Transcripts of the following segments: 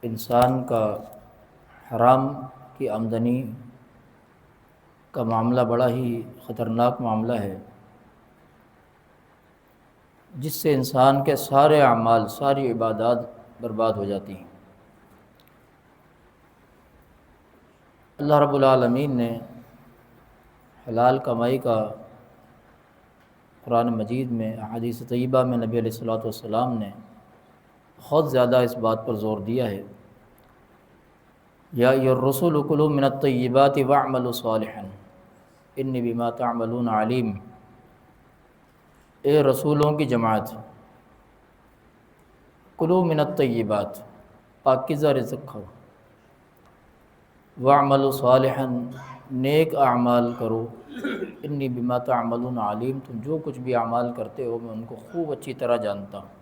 انسان کا حرام کی آمدنی کا معاملہ بڑا ہی خطرناک معاملہ ہے، جس سے انسان کے سارے اعمال، ساری عبادات برباد ہو جاتی ہیں۔ اللہ رب العالمین نے حلال کمائی کا قرآن مجید میں، احادیث طیبہ میں نبی علیہ الصلوۃ والسلام نے بہت زیادہ اس بات پر زور دیا ہے، یا ایھا الرسل کلوا من الطیبات واعملوا صالحا انی بما تعملون علیم۔ اے رسولوں کی جماعت، کلوا من الطیبات، پاکیزہ رزق کھاؤ، واعملوا صالحا، نیک اعمال کرو، انی بما تعملون علیم، تم جو کچھ بھی اعمال کرتے ہو میں ان کو خوب اچھی طرح جانتا ہوں۔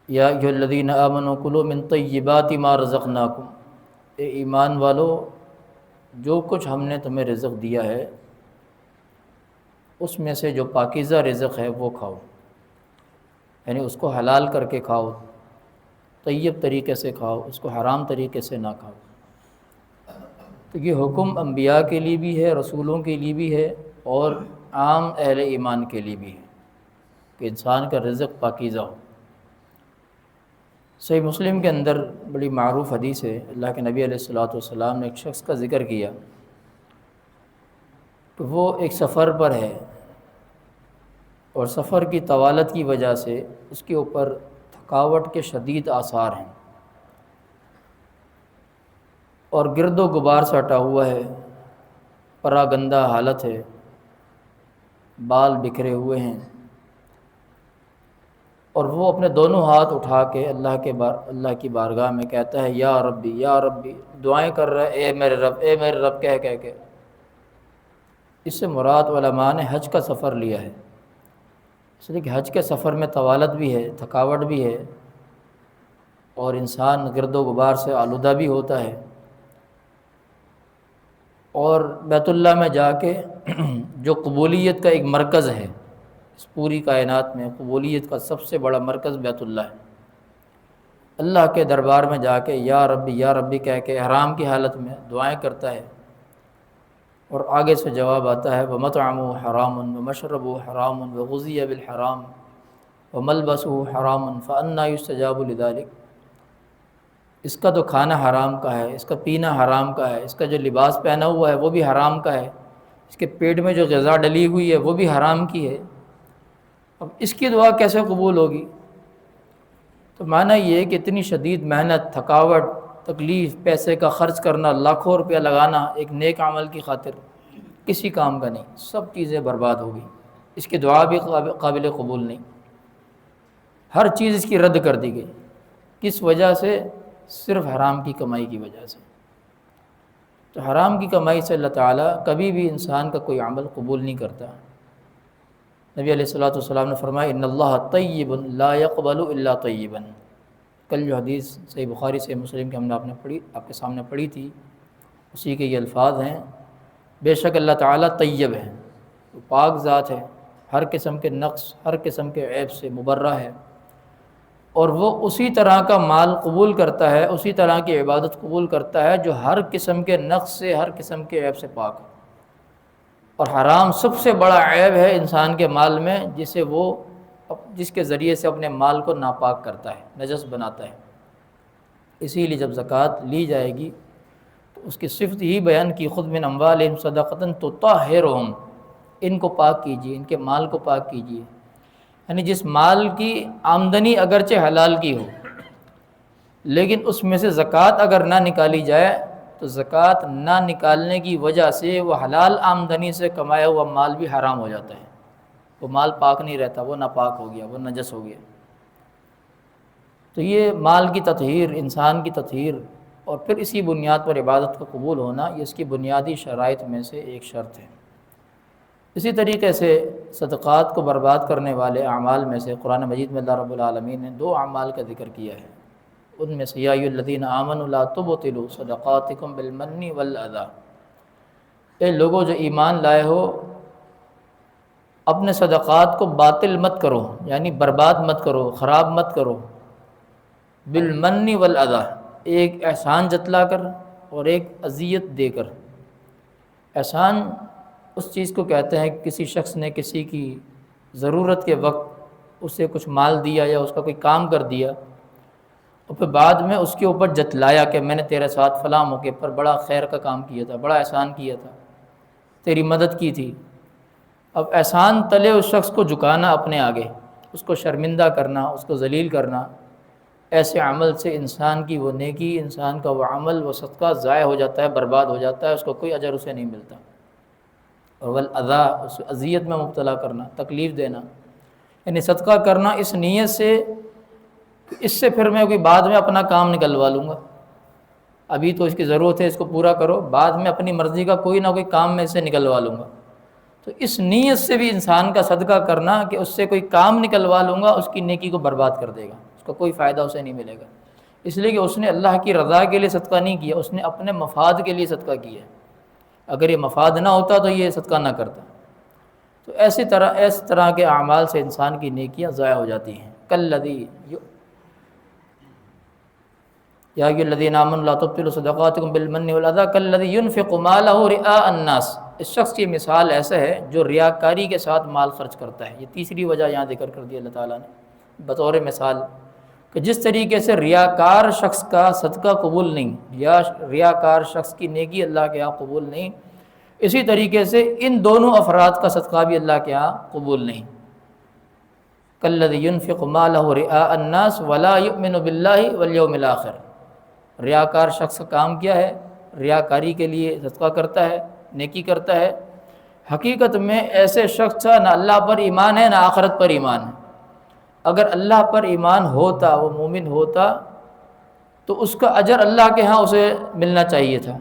یا ایھا الذین آمنوا کلوا من طیبات ما رزقناکم، اے ایمان والو جو کچھ ہم نے تمہیں رزق دیا ہے اس میں سے جو پاکیزہ رزق ہے وہ کھاؤ، یعنی اس کو حلال کر کے کھاؤ، طیب طریقے سے کھاؤ، اس کو حرام طریقے سے نہ کھاؤ۔ تو یہ حکم انبیاء کے لیے بھی ہے، رسولوں کے لیے بھی ہے، اور عام اہل ایمان کے لیے بھی ہے کہ انسان کا رزق پاکیزہ ہو۔ صحیح مسلم کے اندر بڑی معروف حدیث ہے، اللہ کے نبی علیہ الصلوۃ والسلام نے ایک شخص کا ذکر کیا کہ وہ ایک سفر پر ہے، اور سفر کی طوالت کی وجہ سے اس کے اوپر تھکاوٹ کے شدید آثار ہیں، اور گرد و غبار سے ہٹا ہوا ہے، پراگندہ حالت ہے، بال بکھرے ہوئے ہیں، اور وہ اپنے دونوں ہاتھ اٹھا کے اللہ کی بارگاہ میں کہتا ہے یا ربی یا ربی، دعائیں کر رہا ہے، اے میرے رب کہہ کے۔ اس سے مراد علماء نے حج کا سفر لیا ہے، اس لیے کہ حج کے سفر میں طوالت بھی ہے، تھکاوٹ بھی ہے، اور انسان گرد و غبار سے آلودہ بھی ہوتا ہے، اور بیت اللہ میں جا کے جو قبولیت کا ایک مرکز ہے، اس پوری کائنات میں قبولیت کا سب سے بڑا مرکز بیت اللہ ہے، اللہ کے دربار میں جا کے یا ربی کہہ کے احرام کی حالت میں دعائیں کرتا ہے، اور آگے سے جواب آتا ہے وَمَطْعَمُهُ حَرَامٌ وَمَشْرَبُهُ حَرَامٌ وَغُذِّيَ بِالْحَرَامِ وَمَلْبَسُهُ حَرَامٌ فَأَنَّىٰ يُسْتَجَابُ لِذَٰلِكَ۔ اس کا تو کھانا حرام کا ہے، اس کا پینا حرام کا ہے، اس کا جو لباس پہنا ہوا ہے وہ بھی حرام کا ہے، اس کے پیٹ میں جو غذا ڈلی ہوئی ہے وہ بھی حرام کی ہے، اب اس کی دعا کیسے قبول ہوگی؟ تو معنی یہ ہے کہ اتنی شدید محنت، تھکاوٹ، تکلیف، پیسے کا خرچ کرنا، لاکھوں روپیہ لگانا ایک نیک عمل کی خاطر، کسی کام کا نہیں، سب چیزیں برباد ہو گئی، اس کی دعا بھی قابل قبول نہیں، ہر چیز اس کی رد کر دی گئی۔ کس وجہ سے؟ صرف حرام کی کمائی کی وجہ سے۔ تو حرام کی کمائی سے اللہ تعالیٰ کبھی بھی انسان کا کوئی عمل قبول نہیں کرتا۔ نبی علیہ الصلوۃ والسلام نے فرمایا ان اللہ طیب لا يقبل الا طیبا۔ کل جو حدیث صحیح بخاری سے مسلم کی ہم نے آپ کے سامنے پڑھی تھی، اسی کے یہ الفاظ ہیں، بے شک اللہ تعالیٰ طیب ہے، وہ پاک ذات ہے، ہر قسم کے نقص، ہر قسم کے عیب سے مبرہ ہے، اور وہ اسی طرح کا مال قبول کرتا ہے، اسی طرح کی عبادت قبول کرتا ہے جو ہر قسم کے نقص سے، ہر قسم کے عیب سے پاک ہو۔ اور حرام سب سے بڑا عیب ہے انسان کے مال میں، جس کے ذریعے سے اپنے مال کو ناپاک کرتا ہے، نجس بناتا ہے۔ اسی لیے جب زکوٰۃ لی جائے گی تو اس کی صفت ہی بیان کی، خذ من اموالہم صدقۃ تطہرہم، ان کو پاک کیجیے، ان کے مال کو پاک کیجیے، یعنی جس مال کی آمدنی اگرچہ حلال کی ہو لیکن اس میں سے زکوٰۃ اگر نہ نکالی جائے تو زکوٰۃ نہ نکالنے کی وجہ سے وہ حلال آمدنی سے کمایا ہوا مال بھی حرام ہو جاتا ہے، وہ مال پاک نہیں رہتا، وہ ناپاک ہو گیا، وہ نجس ہو گیا۔ تو یہ مال کی تطہیر، انسان کی تطہیر، اور پھر اسی بنیاد پر عبادت کا قبول ہونا، یہ اس کی بنیادی شرائط میں سے ایک شرط ہے۔ اسی طریقے سے صدقات کو برباد کرنے والے اعمال میں سے قرآن مجید میں اللہ رب العالمین نے 2 اعمال کا ذکر کیا ہے، ان میں سے یا ایھا الذین آمنوا لا تبطلوا صدقاتکم بالمن والاذی، اے لوگوں جو ایمان لائے ہو اپنے صدقات کو باطل مت کرو، یعنی برباد مت کرو، خراب مت کرو، بالمن والاذی، ایک احسان جتلا کر اور ایک اذیت دے کر۔ احسان اس چیز کو کہتے ہیں کہ کسی شخص نے کسی کی ضرورت کے وقت اسے کچھ مال دیا یا اس کا کوئی کام کر دیا اور پھر بعد میں اس کے اوپر جتلایا کہ میں نے تیرے ساتھ فلاں موقع پر بڑا خیر کا کام کیا تھا، بڑا احسان کیا تھا، تیری مدد کی تھی۔ اب احسان تلے اس شخص کو جھکانا اپنے آگے، اس کو شرمندہ کرنا، اس کو ذلیل کرنا، ایسے عمل سے انسان کی وہ نیکی، انسان کا وہ عمل، وہ صدقہ ضائع ہو جاتا ہے، برباد ہو جاتا ہے، اس کو کوئی اجر اسے نہیں ملتا۔ اور والاذی، اس اذیت میں مبتلا کرنا، تکلیف دینا، یعنی صدقہ کرنا اس نیت سے کہ اس سے پھر میں کوئی بعد میں اپنا کام نکلوا لوں گا، ابھی تو اس کی ضرورت ہے، اس کو پورا کرو، بعد میں اپنی مرضی کا کوئی نہ کوئی کام میں اسے نکلوا لوں گا۔ تو اس نیت سے بھی انسان کا صدقہ کرنا کہ اس سے کوئی کام نکلوا لوں گا، اس کی نیکی کو برباد کر دے گا، اس کا کوئی فائدہ اسے نہیں ملے گا، اس لیے کہ اس نے اللہ کی رضا کے لیے صدقہ نہیں کیا، اس نے اپنے مفاد کے لیے صدقہ کیا ہے۔ اگر یہ مفاد نہ ہوتا تو یہ صدقہ نہ کرتا۔ تو اس طرح کے اعمال سے انسان کی نیکیاں ضائع ہو جاتی ہیں۔ کالذی یا ایھا الذین آمنوا لا تبطلوا صدقاتکم بالمن والاذی کالذی ينفق مالہ رئاء الناس، اس شخص کی مثال ایسا ہے جو ریاکاری کے ساتھ مال خرچ کرتا ہے۔ یہ تیسری وجہ یہاں ذکر کر دی اللہ تعالیٰ نے بطور مثال، کہ جس طریقے سے ریاکار شخص کا صدقہ قبول نہیں، یا ریاکار شخص کی نیکی اللہ کے ہاں قبول نہیں، اسی طریقے سے ان دونوں افراد کا صدقہ بھی اللہ کے ہاں قبول نہیں۔ کالذی ينفق مالہ رئاء الناس ولا یؤمن باللہ والیوم الآخر، ریاکار شخص کا کام کیا ہے؟ ریاکاری کے لیے صدقہ کرتا ہے، نیکی کرتا ہے۔ حقیقت میں ایسے شخص کا نہ اللہ پر ایمان ہے نہ آخرت پر ایمان ہے۔ اگر اللہ پر ایمان ہوتا، وہ مومن ہوتا، تو اس کا اجر اللہ کے ہاں اسے ملنا چاہیے تھا،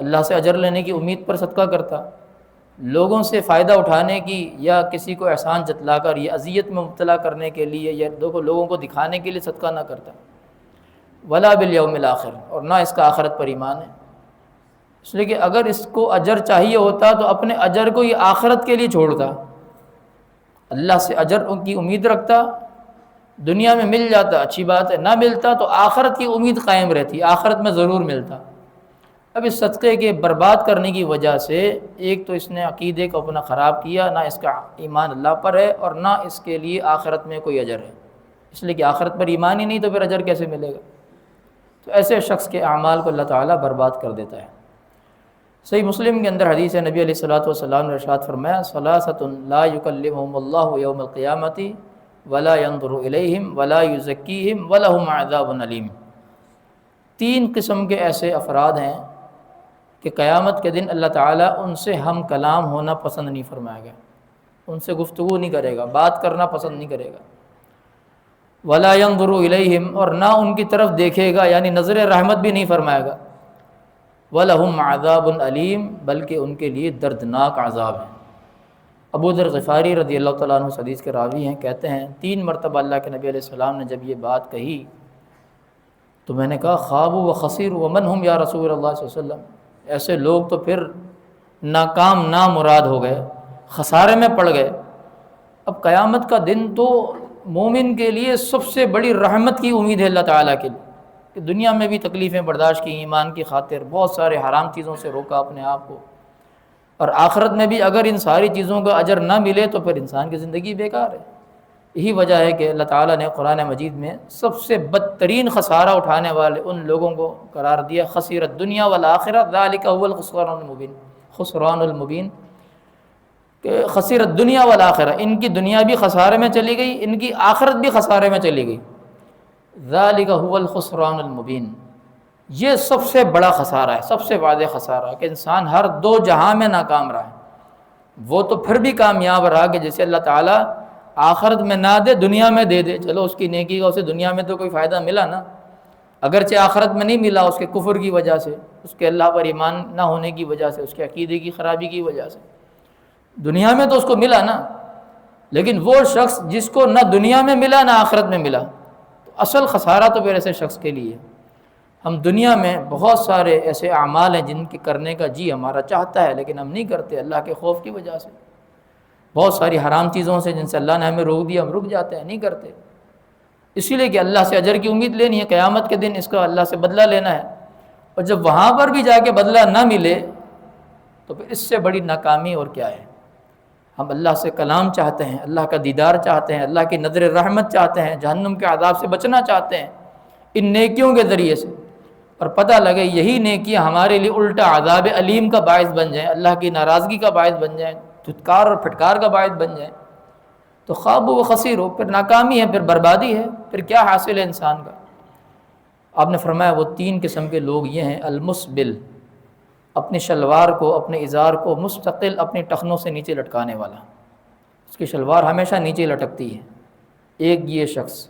اللہ سے اجر لینے کی امید پر صدقہ کرتا، لوگوں سے فائدہ اٹھانے کی یا کسی کو احسان جتلا کر یا اذیت میں مبتلا کرنے کے لیے یا لوگوں کو دکھانے کے لیے صدقہ نہ کرتا۔ ولا بالیوم الآخر، اور نہ اس کا آخرت پر ایمان ہے۔ اس لیے کہ اگر اس کو اجر چاہیے ہوتا تو اپنے اجر کو یہ آخرت کے لیے چھوڑتا، اللہ سے اجر کی امید رکھتا، دنیا میں مل جاتا اچھی بات ہے، نہ ملتا تو آخرت کی امید قائم رہتی، آخرت میں ضرور ملتا۔ اب اس صدقے کے برباد کرنے کی وجہ سے ایک تو اس نے عقیدے کو اپنا خراب کیا، نہ اس کا ایمان اللہ پر ہے اور نہ اس کے لیے آخرت میں کوئی اجر ہے، اس لیے کہ آخرت پر ایمان ہی نہیں تو پھر اجر کیسے ملے گا؟ تو ایسے شخص کے اعمال کو اللہ تعالیٰ برباد کر دیتا ہے۔ صحیح مسلم کے اندر حدیث ہے، نبی علیہ الصلوۃ والسلام نے ارشاد فرمایا، ثلاثۃ لا یکلمہم اللہ یوم القیامۃ ولا ینظر الیہم ولا یزکیہم ولہم عذاب علیم۔ تین قسم کے ایسے افراد ہیں کہ قیامت کے دن اللہ تعالیٰ ان سے ہم کلام ہونا پسند نہیں فرمائے گا، ان سے گفتگو نہیں کرے گا، بات کرنا پسند نہیں کرے گا۔ ولا ينظر الیہم، اور نہ ان کی طرف دیکھے گا، یعنی نظر رحمت بھی نہیں فرمائے گا۔ ولہم عذاب علیم، بلکہ ان کے لیے دردناک عذاب ہے۔ ابو ذر غفاری رضی اللہ تعالیٰ عنہ حدیث کے راوی ہیں، کہتے ہیں 3 مرتبہ اللہ کے نبی علیہ السلام نے جب یہ بات کہی تو میں نے کہا خوابوا وخسروا ومن ہم یا رسول اللہ صلی اللہ علیہ وسلم، ایسے لوگ تو پھر ناکام نامراد ہو گئے، خسارے میں پڑ گئے۔ اب قیامت کا دن تو مومن کے لیے سب سے بڑی رحمت کی امید ہے اللہ تعالیٰ کے لیے، کہ دنیا میں بھی تکلیفیں برداشت کی، ایمان کی خاطر بہت سارے حرام چیزوں سے روکا اپنے آپ کو، اور آخرت میں بھی اگر ان ساری چیزوں کا اجر نہ ملے تو پھر انسان کی زندگی بیکار ہے۔ یہی وجہ ہے کہ اللہ تعالیٰ نے قرآن مجید میں سب سے بدترین خسارہ اٹھانے والے ان لوگوں کو قرار دیا، خسیر الدنیا والآخرہ ذالک هو الخسران المبین، خسران المبین، کہ خسیر الدنیا والآخرہ، ان کی دنیا بھی خسارے میں چلی گئی، ان کی آخرت بھی خسارے میں چلی گئی۔ ذالک هو الخسران المبین، یہ سب سے بڑا خسارہ ہے، سب سے واضح خسارہ ہے کہ انسان ہر 2 جہاں میں ناکام رہا ہے۔ وہ تو پھر بھی کامیاب رہا کہ جسے اللہ تعالیٰ آخرت میں نہ دے دنیا میں دے دے، چلو اس کی نیکی کا اسے دنیا میں تو کوئی فائدہ ملا نا، اگرچہ آخرت میں نہیں ملا اس کے کفر کی وجہ سے، اس کے اللہ پر ایمان نہ ہونے کی وجہ سے، اس کے عقیدے کی خرابی کی وجہ سے، دنیا میں تو اس کو ملا نا۔ لیکن وہ شخص جس کو نہ دنیا میں ملا نہ آخرت میں ملا، تو اصل خسارہ تو پھر ایسے شخص کے لیے۔ ہم دنیا میں بہت سارے ایسے اعمال ہیں جن کے کرنے کا جی ہمارا چاہتا ہے لیکن ہم نہیں کرتے اللہ کے خوف کی وجہ سے، بہت ساری حرام چیزوں سے جن سے اللہ نے ہمیں روک دیا ہم رک جاتے ہیں، نہیں کرتے۔ اسی لیے کہ اللہ سے اجر کی امید لینی ہے، قیامت کے دن اس کا اللہ سے بدلہ لینا ہے، اور جب وہاں پر بھی جا کے بدلہ نہ ملے تو پھر اس سے بڑی ناکامی اور کیا ہے۔ ہم اللہ سے کلام چاہتے ہیں، اللہ کا دیدار چاہتے ہیں، اللہ کی نظر رحمت چاہتے ہیں، جہنم کے عذاب سے بچنا چاہتے ہیں ان نیکیوں کے ذریعے سے، اور پتہ لگے یہی نیکیاں ہمارے لیے الٹا عذاب علیم کا باعث بن جائیں، اللہ کی ناراضگی کا باعث بن جائیں، دھتکار اور پھٹکار کا باعث بن جائیں، تو خواب و خسیر ہو، پھر ناکامی ہے، پھر بربادی ہے، پھر کیا حاصل ہے انسان کا۔ آپ نے فرمایا وہ 3 قسم کے لوگ یہ ہیں: المسبل، اپنی شلوار کو، اپنے ازار کو مستقل اپنی ٹخنوں سے نیچے لٹکانے والا، اس کی شلوار ہمیشہ نیچے لٹکتی ہے، ایک یہ شخص۔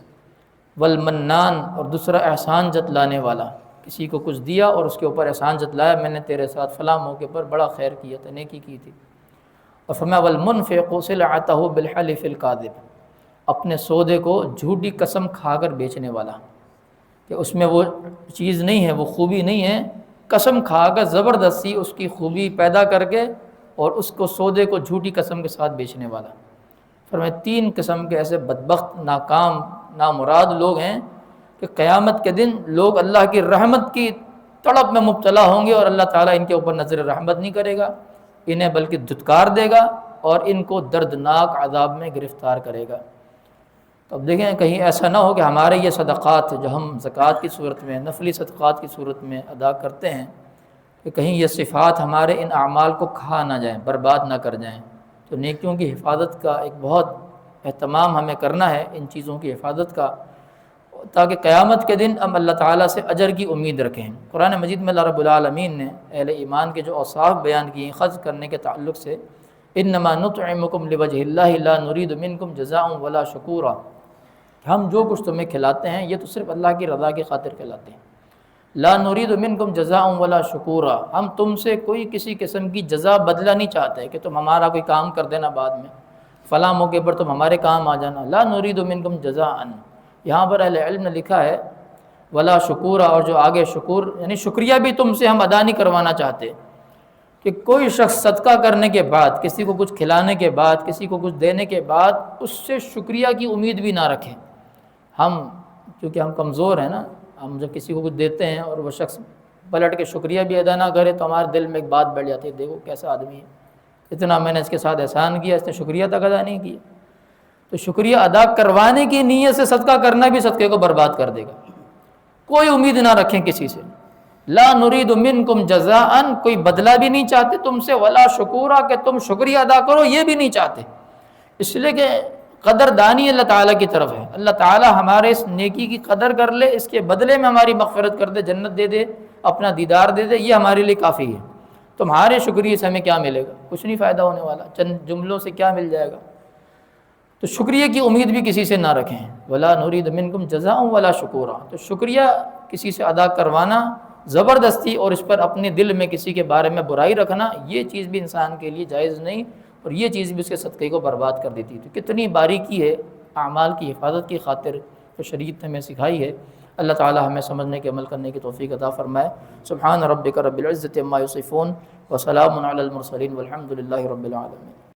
والمنان، اور دوسرا احسان جتلانے والا، کسی کو کچھ دیا اور اس کے اوپر احسان جتلایا، میں نے تیرے ساتھ فلاں موقع پر بڑا خیر کیا تھا، نیکی کی تھی۔ اور فرمایا والمنفق سلعتہ بالحلف الکاذب، اپنے سودے کو جھوٹی قسم کھا کر بیچنے والا، کہ اس میں وہ چیز نہیں ہے، وہ خوبی نہیں ہے، قسم کھا کر زبردستی اس کی خوبی پیدا کر کے اور اس کو سودے کو جھوٹی قسم کے ساتھ بیچنے والا۔ فرمایا 3 قسم کے ایسے بدبخت، ناکام، نامراد لوگ ہیں کہ قیامت کے دن لوگ اللہ کی رحمت کی تڑپ میں مبتلا ہوں گے اور اللہ تعالیٰ ان کے اوپر نظر رحمت نہیں کرے گا، انہیں بلکہ دھتکار دے گا اور ان کو دردناک عذاب میں گرفتار کرے گا۔ تو اب دیکھیں کہیں ایسا نہ ہو کہ ہمارے یہ صدقات جو ہم زکوٰۃ کی صورت میں، نفلی صدقات کی صورت میں ادا کرتے ہیں، کہ کہیں یہ صفات ہمارے ان اعمال کو کھا نہ جائیں، برباد نہ کر جائیں۔ تو نیکیوں کی حفاظت کا ایک بہت اہتمام ہمیں کرنا ہے، ان چیزوں کی حفاظت کا، تاکہ قیامت کے دن ہم اللہ تعالیٰ سے اجر کی امید رکھیں۔ قرآن مجید میں اللہ رب العالمین نے اہل ایمان کے جو اوصاف بیان کیے ہیں خرچ کرنے کے تعلق سے، انما نطعمکم لوجہ اللہ لا نرید منکم جزاء ولا شکورا، ہم جو کچھ تمہیں کھلاتے ہیں یہ تو صرف اللہ کی رضا کی خاطر کھلاتے ہیں۔ لا نرید منکم جزاء ولا شکورا، ہم تم سے کوئی کسی قسم کی جزا بدلہ نہیں چاہتے کہ تم ہمارا کوئی کام کر دینا بعد میں، فلاں موقع پر تم ہمارے کام آ جانا۔ لا نرید منکم جزاء، یہاں پر اہل علم نے لکھا ہے ولا شکورا، اور جو آگے شکور یعنی شکریہ بھی تم سے ہم ادا نہیں کروانا چاہتے، کہ کوئی شخص صدقہ کرنے کے بعد، کسی کو کچھ کھلانے کے بعد، کسی کو کچھ دینے کے بعد اس سے شکریہ کی امید بھی نہ رکھیں۔ ہم کیونکہ ہم کمزور ہیں نا، ہم جب کسی کو کچھ دیتے ہیں اور وہ شخص پلٹ کے شکریہ بھی ادا نہ کرے تو ہمارے دل میں ایک بات بیٹھ جاتی ہے، دیکھو کیسا آدمی ہے، اتنا میں نے اس کے ساتھ احسان کیا، اس نے شکریہ تک ادا نہیں کیا۔ تو شکریہ ادا کروانے کی نیت سے صدقہ کرنا بھی صدقے کو برباد کر دے گا۔ کوئی امید نہ رکھیں کسی سے، لا نرید منکم جزاء، کوئی بدلہ بھی نہیں چاہتے تم سے، ولا شکورا، کہ تم شکریہ ادا کرو یہ بھی نہیں چاہتے، اس لیے کہ قدردانی اللہ تعالیٰ کی طرف ہے، اللہ تعالیٰ ہمارے اس نیکی کی قدر کر لے، اس کے بدلے میں ہماری مغفرت کر دے، جنت دے دے، اپنا دیدار دے دے، یہ ہمارے لیے کافی ہے۔ تمہارے شکریہ سے ہمیں کیا ملے گا؟ کچھ نہیں فائدہ ہونے والا، چند جملوں سے کیا مل جائے گا؟ تو شکریہ کی امید بھی کسی سے نہ رکھیں، ولا نرید منکم جزاء ولا شکورا۔ تو شکریہ کسی سے ادا کروانا زبردستی اور اس پر اپنے دل میں کسی کے بارے میں برائی رکھنا، یہ چیز بھی انسان کے لیے جائز نہیں، اور یہ چیز بھی اس کے صدقے کو برباد کر دیتی۔ تو کتنی باریکی ہے اعمال کی حفاظت کی خاطر جو شریعت نے ہمیں سکھائی ہے۔ اللہ تعالی ہمیں سمجھنے کے عمل کرنے کی توفیق عطا فرمائے۔ سبحان ربک رب العزۃ عما یصفون وسلام علی المرسلین والحمد للہ رب العالمین۔